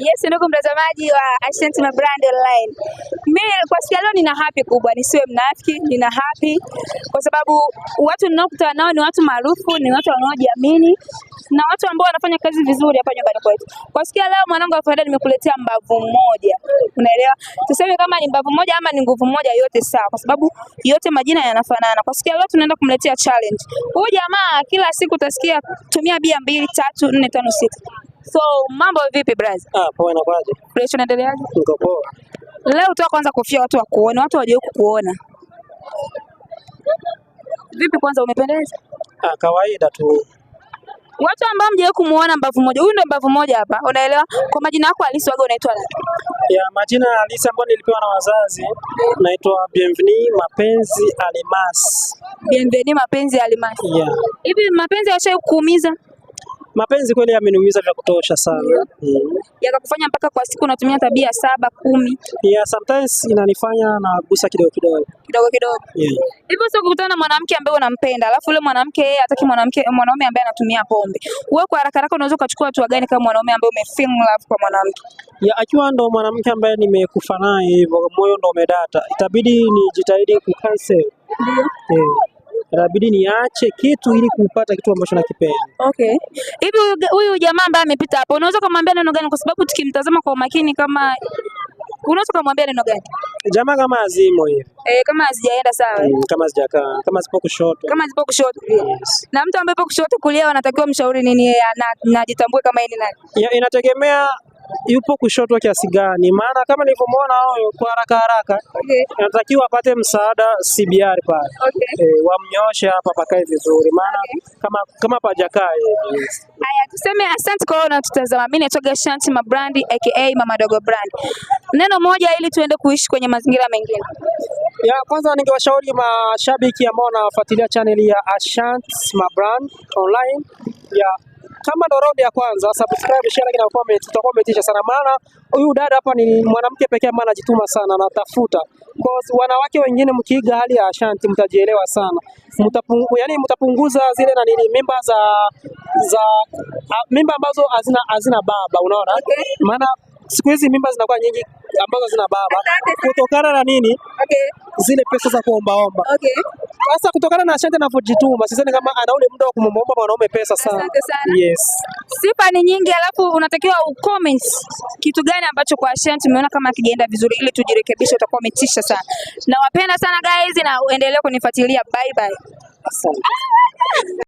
Yes, ndugu mtazamaji wa Ashanti Mabrand Online. Mimi kwa siku leo nina happy kubwa, nisiwe mnafiki, nina happy kwa sababu watu ninaokutana nao ni watu maarufu, ni watu wanaojiamini na watu ambao wanafanya kazi vizuri hapa nyumbani kwetu. Kwa siku leo mwanangu wa faida nimekuletea mbavu moja. Unaelewa? Tuseme kama ni mbavu moja ama ni nguvu moja, yote sawa kwa sababu yote majina yanafanana. Kwa siku leo tunaenda kumletea challenge. Huyu jamaa kila siku utasikia tumia bia 2, 3, 4, 5, 6. So mambo vipi brother? Poa na kwaje? Fresh, unaendeleaje? Niko poa. Leo toa kwanza kofia watu wakuone, watu waje kukuona. Vipi kwanza umependeza? Kawaida tu. Watu ambao mjawahi kumuona mbavu moja. Huyu ndio mbavu moja hapa. Unaelewa? Kwa majina yako halisi waga unaitwa nani? Ya majina halisi ambayo nilipewa na wazazi naitwa Bienvenue Mapenzi Almasi. Bienvenue Mapenzi Almasi. Yeah. Hivi mapenzi yashawahi kukuumiza? Mapenzi kweli yameniumiza vya kutosha sana. Yakakufanya mpaka kwa siku unatumia tabia 7, 10. Yeah, sometimes inanifanya nagusa kidogo kidogo. Kidogo kidogo. Yeah. Hivyo sio kukutana na mwanamke ambaye unampenda, alafu yule mwanamke yeye hataki mwanaume ambaye anatumia pombe. Wewe kwa haraka haraka unaweza kuchukua hatua gani kama mwanaume ambaye umefeel love kwa mwanamke? Ya akiwa ndo mwanamke ambaye nimekufa naye hivyo moyo ndo umedata, itabidi nijitahidi kucancel. Inabidi niache kitu ili kupata kitu ambacho nakipenda. Okay. Hivi huyu jamaa ambaye amepita hapo, unaweza kumwambia neno gani? Kwa sababu tukimtazama kwa umakini, kama unaweza kumwambia neno gani? Jamaa kama azimo hivi. Kama hazijaenda sawa. Kama hazijakaa, kama zipo kushoto. Kama zipo kushoto. Yes. Na mtu ambaye yupo kushoto kulia wanatakiwa mshauri nini yeye anajitambue kama yeye ni nani? Ya, inategemea yupo kushoto kiasi gani, maana kama nilivyomuona huyo kwa haraka inatakiwa apate msaada CBR pale. Wamnyoshe hapa pakae vizuri, maana kama pajakaa hivi. Haya, tuseme asante kwa unatutazama. Mimi naitwa Ashanti Mabrand aka Mama Dogo Brand. Neno moja ili tuende kuishi kwenye mazingira mengine. Ya kwanza ningewashauri mashabiki ambao wanafuatilia channel ya Ashanti Mabrand Online, ya kama ndo round ya kwanza subscribe, share na comment, tutakuwa umetisha sana, maana huyu dada hapa ni mwanamke pekee ambaye anajituma sana, anatafuta. Cause wanawake wengine mkiiga hali ya Ashanti mtajielewa sana. Mtapunguza zile na nini mimba ambazo hazina baba, unaona? Maana siku hizi mimba zinakuwa nyingi ambazo hazina baba kutokana na nini? Zile pesa za kuombaomba. Sasa kutokana na Ashanti anavyojituma, sidhani kama ana ule muda wa kumwomba mwanaume pesa sana. Asante sana. Yes. Sifa ni nyingi, alafu unatakiwa ucomment kitu gani ambacho kwa Ashanti umeona kama kijaenda vizuri ili tujirekebishe, utakuwa umetisha sana. Nawapenda sana guys na uendelee kunifuatilia. Bye bye. Asante.